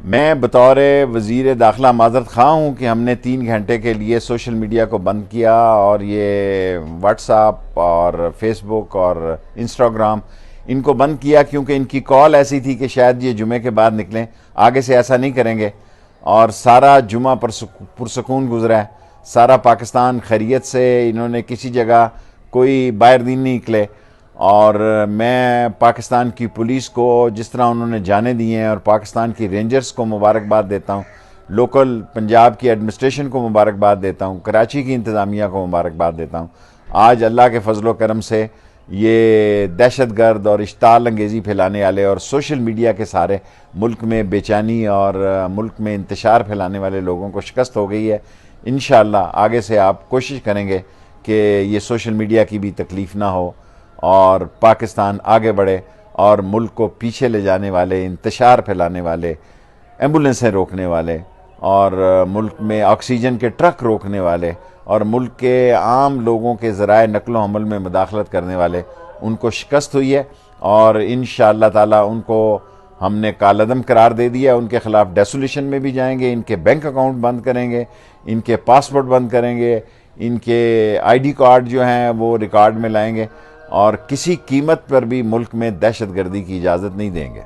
मैं बतौर वज़ीर दाखिला माज़रत ख़्वाह हूँ कि हमने 3 घंटे के लिए सोशल मीडिया को बंद किया और ये व्हाट्सएप और फेसबुक और इंस्टाग्राम इनको बंद किया क्योंकि इनकी कॉल ऐसी थी कि शायद ये जुमे के बाद निकलें। आगे से ऐसा नहीं करेंगे और सारा जुमा पुरसकून गुजरा है। सारा पाकिस्तान खैरियत से, इन्होंने किसी जगह कोई बाहर दिन नहीं निकले। और मैं पाकिस्तान की पुलिस को जिस तरह उन्होंने जाने दिए हैं और पाकिस्तान की रेंजर्स को मुबारकबाद देता हूँ, लोकल पंजाब की एडमिनिस्ट्रेशन को मुबारकबाद देता हूँ, कराची की इंतज़ामिया को मुबारकबाद देता हूँ। आज अल्लाह के फजलो करम से ये दहशत गर्द और इश्ताल अंगेज़ी फैलाने वाले और सोशल मीडिया के सारे मुल्क में बेचैनी और मुल्क में इंतशार फैलाने वाले लोगों को शिकस्त हो गई है। इंशाअल्लाह आगे से आप कोशिश करेंगे कि ये सोशल मीडिया की भी तकलीफ़ ना हो और पाकिस्तान आगे बढ़े और मुल्क को पीछे ले जाने वाले, इंतशार फैलाने वाले, एम्बुलेंसें रोकने वाले और मुल्क में ऑक्सीजन के ट्रक रोकने वाले और मुल्क के आम लोगों के ज़राए नकलो हमल में मुदाखलत करने वाले, उनको शिकस्त हुई है। और इंशाअल्लाह ताला उनको हमने कालअदम करार दे दिया। उनके ख़िलाफ़ डेसोल्यूशन में भी जाएंगे, इनके बैंक अकाउंट बंद करेंगे, इनके पासपोर्ट बंद करेंगे, इनके आईडी कार्ड जो हैं वो रिकॉर्ड में लाएंगे और किसी कीमत पर भी मुल्क में दहशत गर्दी की इजाज़त नहीं देंगे।